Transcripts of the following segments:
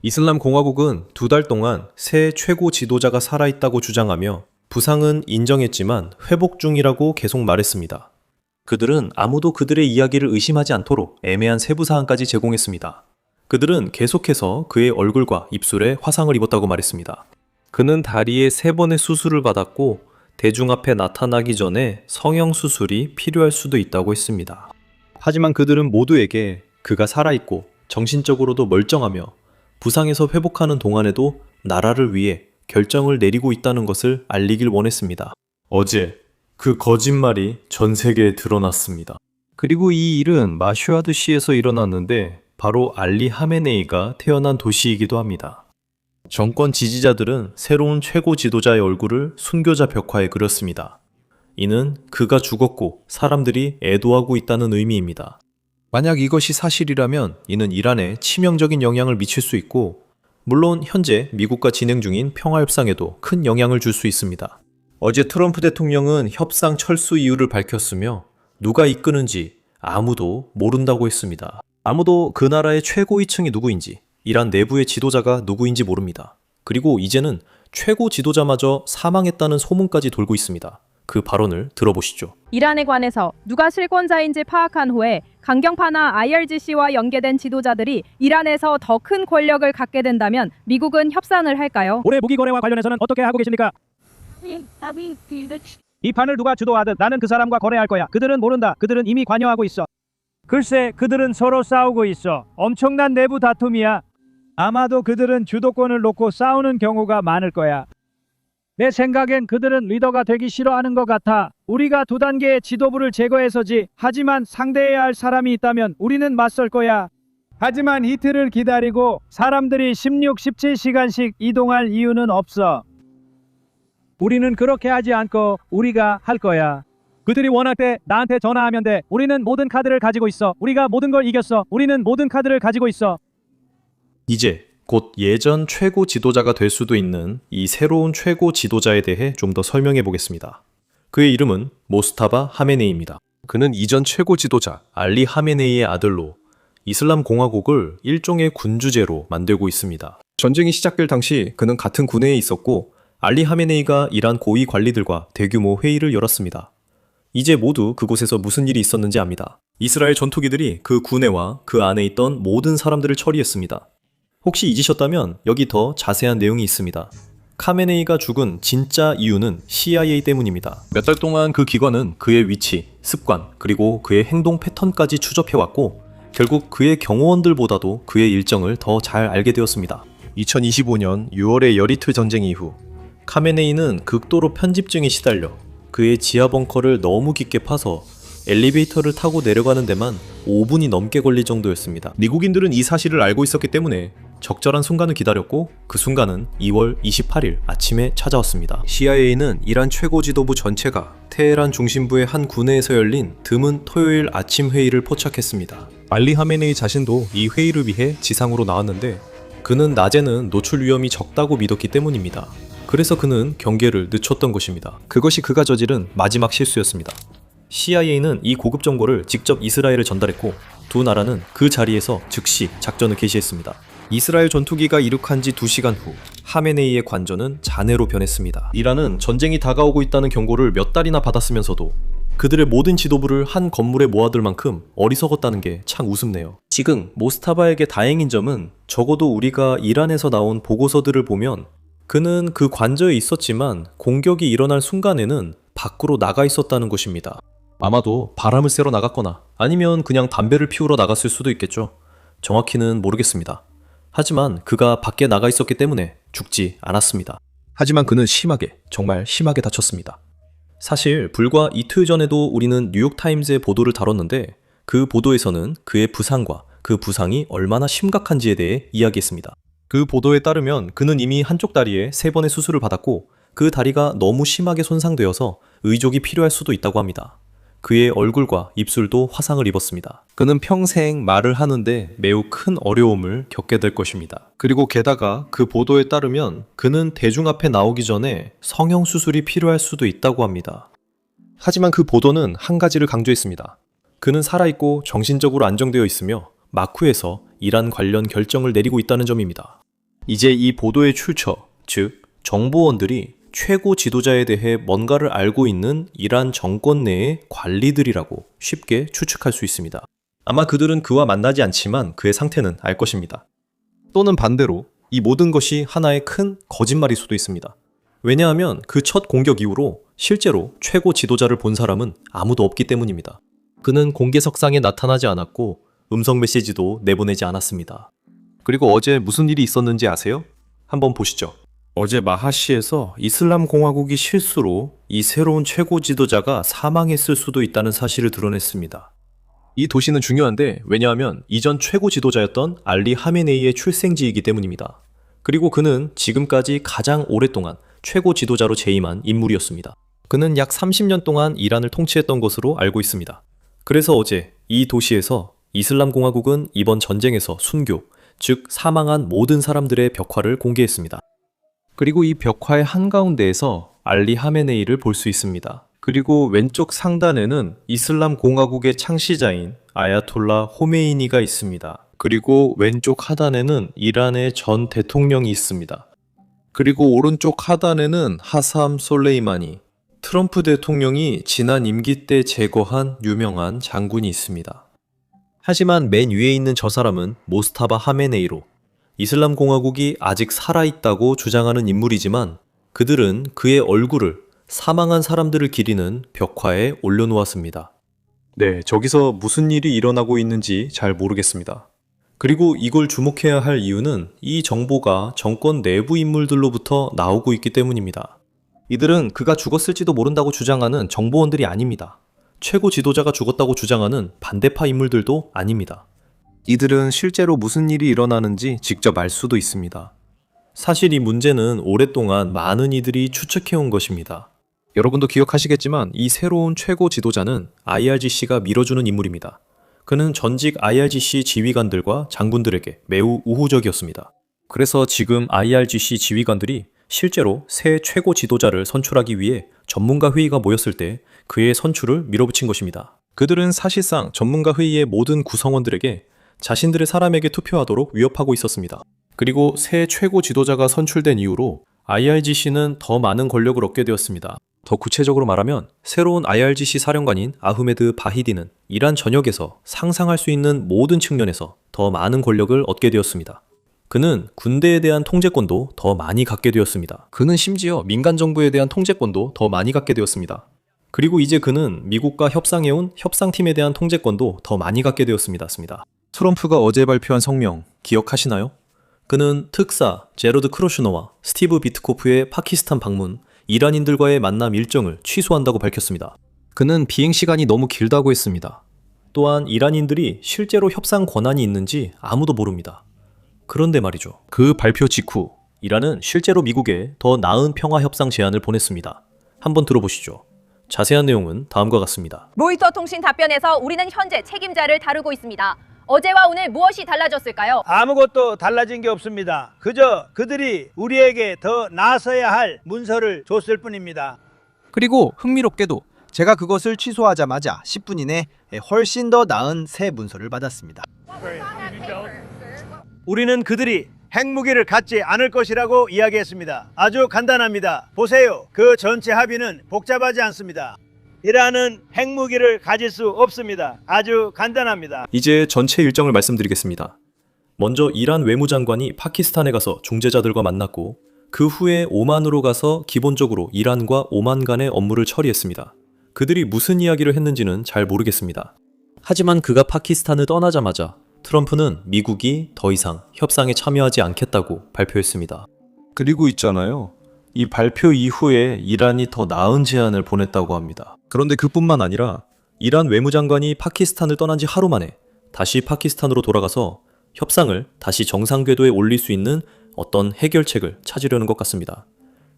이슬람 공화국은 2달 동안 새 최고 지도자가 살아있다고 주장하며 부상은 인정했지만 회복 중이라고 계속 말했습니다. 그들은 아무도 그들의 이야기를 의심하지 않도록 애매한 세부 사항까지 제공했습니다. 그들은 계속해서 그의 얼굴과 입술에 화상을 입었다고 말했습니다. 그는 다리에 3번의 수술을 받았고 대중 앞에 나타나기 전에 성형수술이 필요할 수도 있다고 했습니다. 하지만 그들은 모두에게 그가 살아있고 정신적으로도 멀쩡하며 부상에서 회복하는 동안에도 나라를 위해 결정을 내리고 있다는 것을 알리길 원했습니다. 어제 그 거짓말이 전 세계에 드러났습니다. 그리고 이 일은 마슈아드시에서 일어났는데 바로 알리 하메네이가 태어난 도시이기도 합니다. 정권 지지자들은 새로운 최고 지도자의 얼굴을 순교자 벽화에 그렸습니다. 이는 그가 죽었고 사람들이 애도하고 있다는 의미입니다. 만약 이것이 사실이라면 이는 이란에 치명적인 영향을 미칠 수 있고 물론 현재 미국과 진행 중인 평화협상에도 큰 영향을 줄 수 있습니다. 어제 트럼프 대통령은 협상 철수 이유를 밝혔으며 누가 이끄는지 아무도 모른다고 했습니다. 아무도 그 나라의 최고위층이 누구인지, 이란 내부의 지도자가 누구인지 모릅니다. 그리고 이제는 최고 지도자마저 사망했다는 소문까지 돌고 있습니다. 그 발언을 들어보시죠. 이란에 관해서 누가 실권자인지 파악한 후에 강경파나 IRGC와 연계된 지도자들이 이란에서 더 큰 권력을 갖게 된다면 미국은 협상을 할까요? 올해 무기 거래와 관련해서는 어떻게 하고 계십니까? 이 판을 누가 주도하든 나는 그 사람과 거래할 거야. 그들은 모른다. 그들은 이미 관여하고 있어. 글쎄, 그들은 서로 싸우고 있어. 엄청난 내부 다툼이야. 아마도 그들은 주도권을 놓고 싸우는 경우가 많을 거야. 내 생각엔 그들은 리더가 되기 싫어하는 것 같아. 우리가 2단계의 지도부를 제거해서지. 하지만 상대해야 할 사람이 있다면 우리는 맞설 거야. 하지만 이틀을 기다리고 사람들이 16, 17시간씩 이동할 이유는 없어. 우리는 그렇게 하지 않고 우리가 할 거야. 그들이 원할 때 나한테 전화하면 돼. 우리는 모든 카드를 가지고 있어. 우리가 모든 걸 이겼어. 우리는 모든 카드를 가지고 있어. 이제 곧 예전 최고 지도자가 될 수도 있는 이 새로운 최고 지도자에 대해 좀 더 설명해 보겠습니다. 그의 이름은 모스타바 하메네이입니다. 그는 이전 최고 지도자 알리 하메네이의 아들로 이슬람 공화국을 일종의 군주제로 만들고 있습니다. 전쟁이 시작될 당시 그는 같은 군에에 있었고 알리 하메네이가 이란 고위 관리들과 대규모 회의를 열었습니다. 이제 모두 그곳에서 무슨 일이 있었는지 압니다. 이스라엘 전투기들이 그 군에와 그 안에 있던 모든 사람들을 처리했습니다. 혹시 잊으셨다면 여기 더 자세한 내용이 있습니다. 카메네이가 죽은 진짜 이유는 CIA 때문입니다. 몇 달 동안 그 기관은 그의 위치, 습관, 그리고 그의 행동 패턴까지 추적해왔고 결국 그의 경호원들보다도 그의 일정을 더 잘 알게 되었습니다. 2025년 6월의 여리트 전쟁 이후 카메네이는 극도로 편집증에 시달려 그의 지하 벙커를 너무 깊게 파서 엘리베이터를 타고 내려가는 데만 5분이 넘게 걸릴 정도였습니다. 미국인들은 이 사실을 알고 있었기 때문에 적절한 순간을 기다렸고 그 순간은 2월 28일 아침에 찾아왔습니다. CIA는 이란 최고 지도부 전체가 테헤란 중심부의 한 군내에서 열린 드문 토요일 아침 회의를 포착했습니다. 알리 하메네이 자신도 이 회의를 위해 지상으로 나왔는데 그는 낮에는 노출 위험이 적다고 믿었기 때문입니다. 그래서 그는 경계를 늦췄던 것입니다. 그것이 그가 저지른 마지막 실수였습니다. CIA는 이 고급 정보를 직접 이스라엘에 전달했고 두 나라는 그 자리에서 즉시 작전을 개시했습니다. 이스라엘 전투기가 이륙한 지 2시간 후 하메네이의 관저는 잔해로 변했습니다. 이란은 전쟁이 다가오고 있다는 경고를 몇 달이나 받았으면서도 그들의 모든 지도부를 한 건물에 모아둘 만큼 어리석었다는 게 참 우습네요. 지금 모스타바에게 다행인 점은 적어도 우리가 이란에서 나온 보고서들을 보면 그는 그 관저에 있었지만 공격이 일어날 순간에는 밖으로 나가 있었다는 것입니다. 아마도 바람을 쐬러 나갔거나 아니면 그냥 담배를 피우러 나갔을 수도 있겠죠. 정확히는 모르겠습니다. 하지만 그가 밖에 나가 있었기 때문에 죽지 않았습니다. 하지만 그는 심하게, 정말 심하게 다쳤습니다. 사실 불과 이틀 전에도 우리는 뉴욕타임즈의 보도를 다뤘는데 그 보도에서는 그의 부상과 그 부상이 얼마나 심각한지에 대해 이야기했습니다. 그 보도에 따르면 그는 이미 한쪽 다리에 3번의 수술을 받았고 그 다리가 너무 심하게 손상되어서 의족이 필요할 수도 있다고 합니다. 그의 얼굴과 입술도 화상을 입었습니다. 그는 평생 말을 하는데 매우 큰 어려움을 겪게 될 것입니다. 그리고 게다가 그 보도에 따르면 그는 대중 앞에 나오기 전에 성형수술이 필요할 수도 있다고 합니다. 하지만 그 보도는 한 가지를 강조했습니다. 그는 살아있고 정신적으로 안정되어 있으며 마쿠에서 이란 관련 결정을 내리고 있다는 점입니다. 이제 이 보도의 출처, 즉 정보원들이 최고 지도자에 대해 뭔가를 알고 있는 이란 정권 내의 관리들이라고 쉽게 추측할 수 있습니다. 아마 그들은 그와 만나지 않지만 그의 상태는 알 것입니다. 또는 반대로 이 모든 것이 하나의 큰 거짓말일 수도 있습니다. 왜냐하면 그 첫 공격 이후로 실제로 최고 지도자를 본 사람은 아무도 없기 때문입니다. 그는 공개석상에 나타나지 않았고 음성 메시지도 내보내지 않았습니다. 그리고 어제 무슨 일이 있었는지 아세요? 한번 보시죠. 어제 마하시에서 이슬람 공화국이 실수로 이 새로운 최고 지도자가 사망했을 수도 있다는 사실을 드러냈습니다. 이 도시는 중요한데 왜냐하면 이전 최고 지도자였던 알리 하메네이의 출생지이기 때문입니다. 그리고 그는 지금까지 가장 오랫동안 최고 지도자로 재임한 인물이었습니다. 그는 약 30년 동안 이란을 통치했던 것으로 알고 있습니다. 그래서 어제 이 도시에서 이슬람 공화국은 이번 전쟁에서 순교, 즉 사망한 모든 사람들의 벽화를 공개했습니다. 그리고 이 벽화의 한가운데에서 알리 하메네이를 볼 수 있습니다. 그리고 왼쪽 상단에는 이슬람 공화국의 창시자인 아야톨라 호메이니가 있습니다. 그리고 왼쪽 하단에는 이란의 전 대통령이 있습니다. 그리고 오른쪽 하단에는 하삼 솔레이마니, 트럼프 대통령이 지난 임기 때 제거한 유명한 장군이 있습니다. 하지만 맨 위에 있는 저 사람은 모스타바 하메네이로 이슬람 공화국이 아직 살아있다고 주장하는 인물이지만 그들은 그의 얼굴을 사망한 사람들을 기리는 벽화에 올려놓았습니다. 네, 저기서 무슨 일이 일어나고 있는지 잘 모르겠습니다. 그리고 이걸 주목해야 할 이유는 이 정보가 정권 내부 인물들로부터 나오고 있기 때문입니다. 이들은 그가 죽었을지도 모른다고 주장하는 정보원들이 아닙니다. 최고 지도자가 죽었다고 주장하는 반대파 인물들도 아닙니다. 이들은 실제로 무슨 일이 일어나는지 직접 알 수도 있습니다. 사실 이 문제는 오랫동안 많은 이들이 추측해온 것입니다. 여러분도 기억하시겠지만 이 새로운 최고 지도자는 IRGC가 밀어주는 인물입니다. 그는 전직 IRGC 지휘관들과 장군들에게 매우 우호적이었습니다. 그래서 지금 IRGC 지휘관들이 실제로 새 최고 지도자를 선출하기 위해 전문가 회의가 모였을 때 그의 선출을 밀어붙인 것입니다. 그들은 사실상 전문가 회의의 모든 구성원들에게 자신들의 사람에게 투표하도록 위협하고 있었습니다. 그리고 새 최고 지도자가 선출된 이후로 IRGC는 더 많은 권력을 얻게 되었습니다. 더 구체적으로 말하면 새로운 IRGC 사령관인 아흐메드 바히디는 이란 전역에서 상상할 수 있는 모든 측면에서 더 많은 권력을 얻게 되었습니다. 그는 군대에 대한 통제권도 더 많이 갖게 되었습니다. 그는 심지어 민간 정부에 대한 통제권도 더 많이 갖게 되었습니다. 그리고 이제 그는 미국과 협상해온 협상팀에 대한 통제권도 더 많이 갖게 되었습니다. 트럼프가 어제 발표한 성명 기억하시나요? 그는 특사 제로드 크로슈너와 스티브 비트코프의 파키스탄 방문, 이란인들과의 만남 일정을 취소한다고 밝혔습니다. 그는 비행시간이 너무 길다고 했습니다. 또한 이란인들이 실제로 협상 권한이 있는지 아무도 모릅니다. 그런데 말이죠. 그 발표 직후 이란은 실제로 미국에 더 나은 평화 협상 제안을 보냈습니다. 한번 들어보시죠. 자세한 내용은 다음과 같습니다. 로이터 통신 답변에서 우리는 현재 책임자를 다루고 있습니다. 어제와 오늘 무엇이 달라졌을까요? 아무것도 달라진 게 없습니다. 그저 그들이 우리에게 더 나서야 할 문서를 줬을 뿐입니다. 그리고 흥미롭게도 제가 그것을 취소하자마자 10분 이내 훨씬 더 나은 새 문서를 받았습니다. 우리는 그들이 핵무기를 갖지 않을 것이라고 이야기했습니다. 아주 간단합니다. 보세요. 그 전체 합의는 복잡하지 않습니다. 이란은 핵무기를 가질 수 없습니다. 아주 간단합니다. 이제 전체 일정을 말씀드리겠습니다. 먼저 이란 외무장관이 파키스탄에 가서 중재자들과 만났고 그 후에 오만으로 가서 기본적으로 이란과 오만 간의 업무를 처리했습니다. 그들이 무슨 이야기를 했는지는 잘 모르겠습니다. 하지만 그가 파키스탄을 떠나자마자 트럼프는 미국이 더 이상 협상에 참여하지 않겠다고 발표했습니다. 그리고 있잖아요. 이 발표 이후에 이란이 더 나은 제안을 보냈다고 합니다. 그런데 그뿐만 아니라 이란 외무장관이 파키스탄을 떠난 지 하루 만에 다시 파키스탄으로 돌아가서 협상을 다시 정상 궤도에 올릴 수 있는 어떤 해결책을 찾으려는 것 같습니다.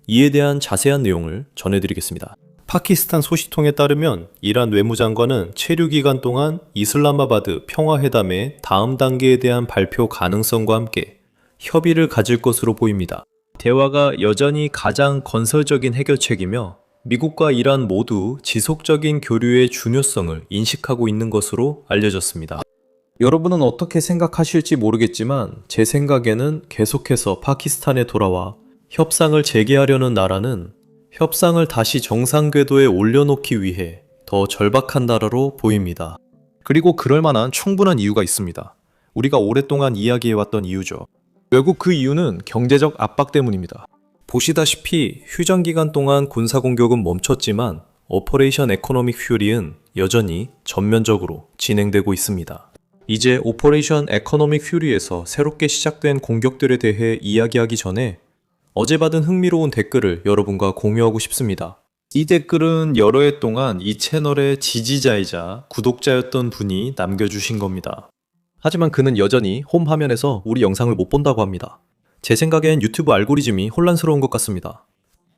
이에 대한 자세한 내용을 전해드리겠습니다. 파키스탄 소식통에 따르면 이란 외무장관은 체류 기간 동안 이슬라마바드 평화회담의 다음 단계에 대한 발표 가능성과 함께 협의를 가질 것으로 보입니다. 대화가 여전히 가장 건설적인 해결책이며 미국과 이란 모두 지속적인 교류의 중요성을 인식하고 있는 것으로 알려졌습니다. 여러분은 어떻게 생각하실지 모르겠지만 제 생각에는 계속해서 파키스탄에 돌아와 협상을 재개하려는 나라는 협상을 다시 정상 궤도에 올려놓기 위해 더 절박한 나라로 보입니다. 그리고 그럴 만한 충분한 이유가 있습니다. 우리가 오랫동안 이야기해왔던 이유죠. 결국 그 이유는 경제적 압박 때문입니다. 보시다시피 휴전 기간 동안 군사 공격은 멈췄지만 오퍼레이션 에코노믹 퓨리는 여전히 전면적으로 진행되고 있습니다. 이제 오퍼레이션 에코노믹 퓨리에서 새롭게 시작된 공격들에 대해 이야기하기 전에 어제 받은 흥미로운 댓글을 여러분과 공유하고 싶습니다. 이 댓글은 여러 해 동안 이 채널의 지지자이자 구독자였던 분이 남겨주신 겁니다. 하지만 그는 여전히 홈 화면에서 우리 영상을 못 본다고 합니다. 제 생각엔 유튜브 알고리즘이 혼란스러운 것 같습니다.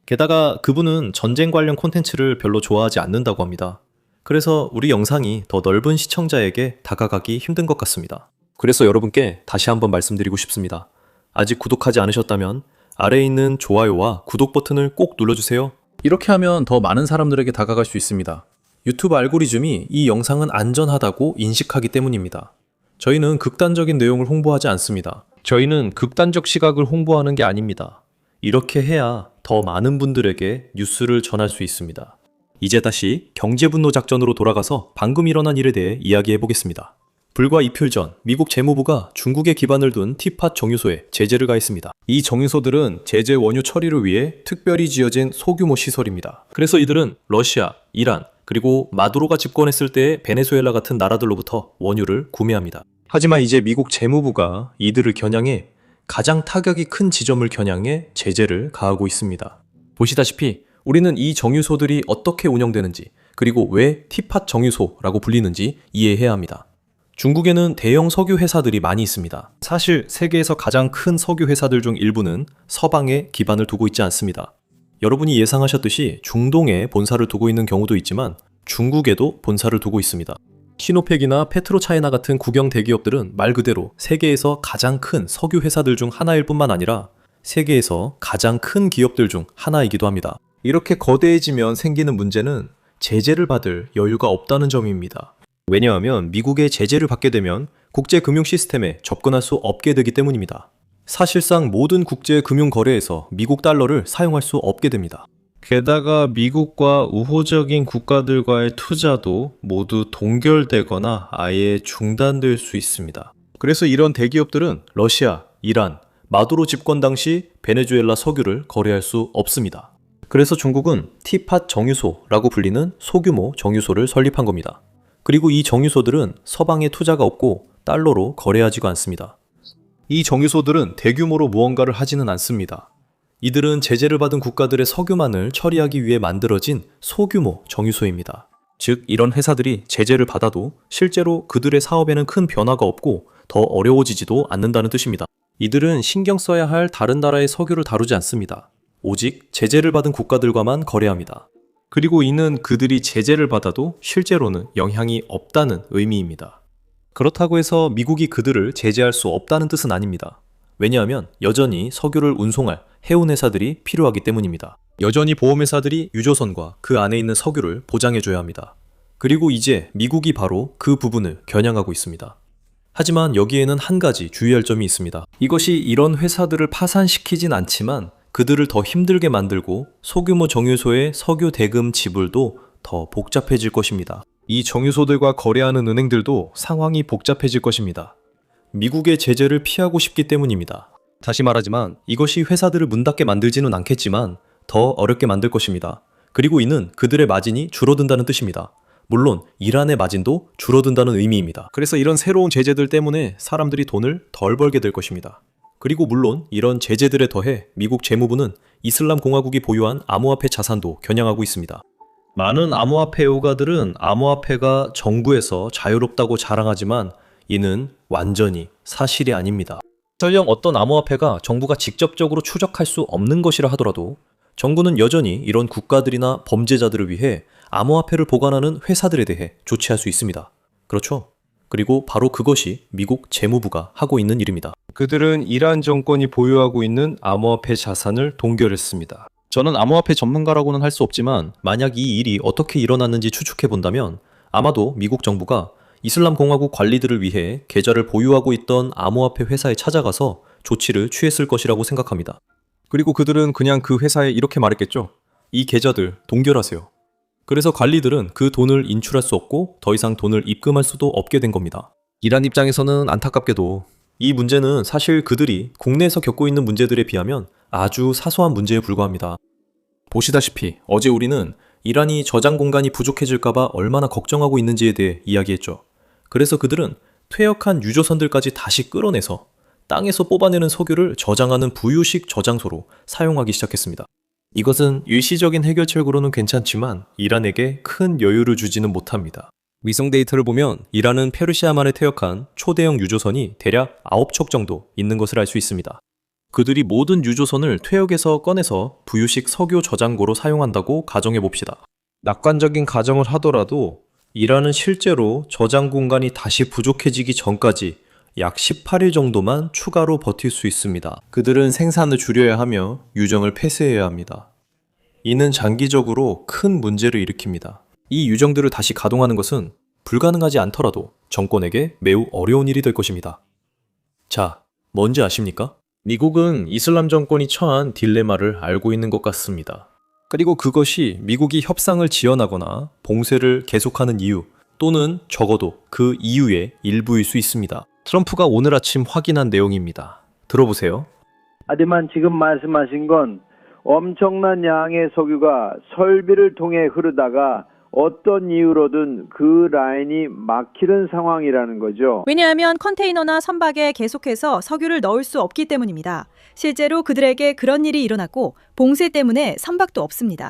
게다가 그분은 전쟁 관련 콘텐츠를 별로 좋아하지 않는다고 합니다. 그래서 우리 영상이 더 넓은 시청자에게 다가가기 힘든 것 같습니다. 그래서 여러분께 다시 한번 말씀드리고 싶습니다. 아직 구독하지 않으셨다면 아래에 있는 좋아요와 구독 버튼을 꼭 눌러주세요. 이렇게 하면 더 많은 사람들에게 다가갈 수 있습니다. 유튜브 알고리즘이 이 영상은 안전하다고 인식하기 때문입니다. 저희는 극단적인 내용을 홍보하지 않습니다. 저희는 극단적 시각을 홍보하는 게 아닙니다. 이렇게 해야 더 많은 분들에게 뉴스를 전할 수 있습니다. 이제 다시 경제분노 작전으로 돌아가서 방금 일어난 일에 대해 이야기해 보겠습니다. 불과 이틀 전 미국 재무부가 중국에 기반을 둔 티팟 정유소에 제재를 가했습니다. 이 정유소들은 제재 원유 처리를 위해 특별히 지어진 소규모 시설입니다. 그래서 이들은 러시아, 이란, 그리고 마두로가 집권했을 때의 베네수엘라 같은 나라들로부터 원유를 구매합니다. 하지만 이제 미국 재무부가 이들을 겨냥해 가장 타격이 큰 지점을 겨냥해 제재를 가하고 있습니다. 보시다시피 우리는 이 정유소들이 어떻게 운영되는지 그리고 왜 티팟 정유소라고 불리는지 이해해야 합니다. 중국에는 대형 석유 회사들이 많이 있습니다. 사실 세계에서 가장 큰 석유 회사들 중 일부는 서방에 기반을 두고 있지 않습니다. 여러분이 예상하셨듯이 중동에 본사를 두고 있는 경우도 있지만 중국에도 본사를 두고 있습니다. 시노펙이나 페트로차이나 같은 국영 대기업들은 말 그대로 세계에서 가장 큰 석유 회사들 중 하나일 뿐만 아니라 세계에서 가장 큰 기업들 중 하나이기도 합니다. 이렇게 거대해지면 생기는 문제는 제재를 받을 여유가 없다는 점입니다. 왜냐하면 미국의 제재를 받게 되면 국제 금융 시스템에 접근할 수 없게 되기 때문입니다. 사실상 모든 국제 금융 거래에서 미국 달러를 사용할 수 없게 됩니다. 게다가 미국과 우호적인 국가들과의 투자도 모두 동결되거나 아예 중단될 수 있습니다. 그래서 이런 대기업들은 러시아, 이란, 마두로 집권 당시 베네수엘라 석유를 거래할 수 없습니다. 그래서 중국은 티팟 정유소라고 불리는 소규모 정유소를 설립한 겁니다. 그리고 이 정유소들은 서방에 투자가 없고 달러로 거래하지가 않습니다. 이 정유소들은 대규모로 무언가를 하지는 않습니다. 이들은 제재를 받은 국가들의 석유만을 처리하기 위해 만들어진 소규모 정유소입니다. 즉 이런 회사들이 제재를 받아도 실제로 그들의 사업에는 큰 변화가 없고 더 어려워지지도 않는다는 뜻입니다. 이들은 신경 써야 할 다른 나라의 석유를 다루지 않습니다. 오직 제재를 받은 국가들과만 거래합니다. 그리고 이는 그들이 제재를 받아도 실제로는 영향이 없다는 의미입니다. 그렇다고 해서 미국이 그들을 제재할 수 없다는 뜻은 아닙니다. 왜냐하면 여전히 석유를 운송할 해운회사들이 필요하기 때문입니다. 여전히 보험회사들이 유조선과 그 안에 있는 석유를 보장해줘야 합니다. 그리고 이제 미국이 바로 그 부분을 겨냥하고 있습니다. 하지만 여기에는 한 가지 주의할 점이 있습니다. 이것이 이런 회사들을 파산시키진 않지만 그들을 더 힘들게 만들고 소규모 정유소의 석유 대금 지불도 더 복잡해질 것입니다. 이 정유소들과 거래하는 은행들도 상황이 복잡해질 것입니다. 미국의 제재를 피하고 싶기 때문입니다. 다시 말하지만 이것이 회사들을 문 닫게 만들지는 않겠지만 더 어렵게 만들 것입니다. 그리고 이는 그들의 마진이 줄어든다는 뜻입니다. 물론 이란의 마진도 줄어든다는 의미입니다. 그래서 이런 새로운 제재들 때문에 사람들이 돈을 덜 벌게 될 것입니다. 그리고 물론 이런 제재들에 더해 미국 재무부는 이슬람 공화국이 보유한 암호화폐 자산도 겨냥하고 있습니다. 많은 암호화폐 애호가들은 암호화폐가 정부에서 자유롭다고 자랑하지만 이는 완전히 사실이 아닙니다. 설령 어떤 암호화폐가 정부가 직접적으로 추적할 수 없는 것이라 하더라도 정부는 여전히 이런 국가들이나 범죄자들을 위해 암호화폐를 보관하는 회사들에 대해 조치할 수 있습니다. 그렇죠? 그리고 바로 그것이 미국 재무부가 하고 있는 일입니다. 그들은 이란 정권이 보유하고 있는 암호화폐 자산을 동결했습니다. 저는 암호화폐 전문가라고는 할 수 없지만 만약 이 일이 어떻게 일어났는지 추측해 본다면 아마도 미국 정부가 이슬람 공화국 관리들을 위해 계좌를 보유하고 있던 암호화폐 회사에 찾아가서 조치를 취했을 것이라고 생각합니다. 그리고 그들은 그냥 그 회사에 이렇게 말했겠죠. 이 계좌들 동결하세요. 그래서 관리들은 그 돈을 인출할 수 없고 더 이상 돈을 입금할 수도 없게 된 겁니다. 이란 입장에서는 안타깝게도 이 문제는 사실 그들이 국내에서 겪고 있는 문제들에 비하면 아주 사소한 문제에 불과합니다. 보시다시피 어제 우리는 이란이 저장 공간이 부족해질까봐 얼마나 걱정하고 있는지에 대해 이야기했죠. 그래서 그들은 퇴역한 유조선들까지 다시 끌어내서 땅에서 뽑아내는 석유를 저장하는 부유식 저장소로 사용하기 시작했습니다. 이것은 일시적인 해결책으로는 괜찮지만 이란에게 큰 여유를 주지는 못합니다. 위성 데이터를 보면 이란은 페르시아만에 퇴역한 초대형 유조선이 대략 9척 정도 있는 것을 알 수 있습니다. 그들이 모든 유조선을 퇴역에서 꺼내서 부유식 석유 저장고로 사용한다고 가정해 봅시다. 낙관적인 가정을 하더라도 이란은 실제로 저장 공간이 다시 부족해지기 전까지 약 18일 정도만 추가로 버틸 수 있습니다. 그들은 생산을 줄여야 하며 유정을 폐쇄해야 합니다. 이는 장기적으로 큰 문제를 일으킵니다. 이 유정들을 다시 가동하는 것은 불가능하지 않더라도 정권에게 매우 어려운 일이 될 것입니다. 자, 뭔지 아십니까? 미국은 이슬람 정권이 처한 딜레마를 알고 있는 것 같습니다. 그리고 그것이 미국이 협상을 지연하거나 봉쇄를 계속하는 이유 또는 적어도 그 이유의 일부일 수 있습니다. 트럼프가 오늘 아침 확인한 내용입니다. 들어보세요. 하지만 지금 말씀하신 건 엄청난 양의 석유가 설비를 통해 흐르다가 어떤 이유로든 그 라인이 막히는 상황이라는 거죠. 왜냐하면 컨테이너나 선박에 계속해서 석유를 넣을 수 없기 때문입니다. 실제로 그들에게 그런 일이 일어났고 봉쇄 때문에 선박도 없습니다.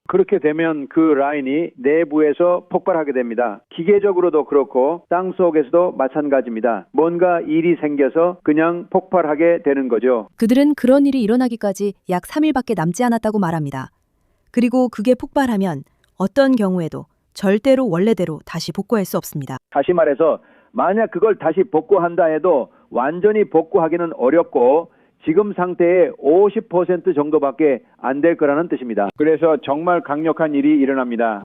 그렇게 되면 그 라인이 내부에서 폭발하게 됩니다. 기계적으로도 그렇고 땅 속에서도 마찬가지입니다. 뭔가 일이 생겨서 그냥 폭발하게 되는 거죠. 그들은 그런 일이 일어나기까지 약 3일밖에 남지 않았다고 말합니다. 그리고 그게 폭발하면 어떤 경우에도 절대로 원래대로 다시 복구할 수 없습니다. 다시 말해서 만약 그걸 다시 복구한다 해도 완전히 복구하기는 어렵고 지금 상태의 50% 정도밖에 안 될 거라는 뜻입니다. 그래서 정말 강력한 일이 일어납니다.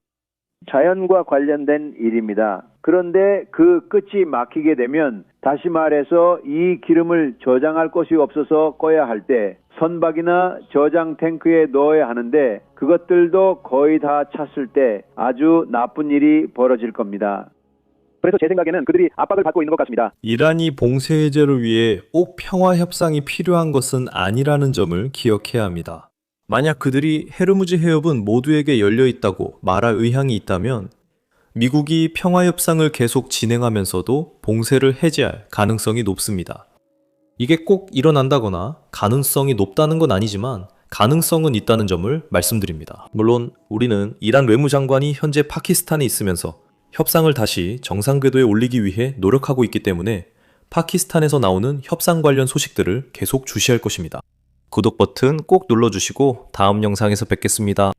자연과 관련된 일입니다. 그런데 그 끝이 막히게 되면 다시 말해서 이 기름을 저장할 곳이 없어서 꺼야 할 때 선박이나 저장 탱크에 넣어야 하는데 그것들도 거의 다 찼을 때 아주 나쁜 일이 벌어질 겁니다. 그래서 제 생각에는 그들이 압박을 받고 있는 것 같습니다. 이란이 봉쇄 해제를 위해 꼭 평화 협상이 필요한 것은 아니라는 점을 기억해야 합니다. 만약 그들이 헤르무즈 해협은 모두에게 열려 있다고 말할 의향이 있다면 미국이 평화 협상을 계속 진행하면서도 봉쇄를 해제할 가능성이 높습니다. 이게 꼭 일어난다거나 가능성이 높다는 건 아니지만 가능성은 있다는 점을 말씀드립니다. 물론 우리는 이란 외무장관이 현재 파키스탄에 있으면서 협상을 다시 정상 궤도에 올리기 위해 노력하고 있기 때문에 파키스탄에서 나오는 협상 관련 소식들을 계속 주시할 것입니다. 구독 버튼 꼭 눌러주시고 다음 영상에서 뵙겠습니다.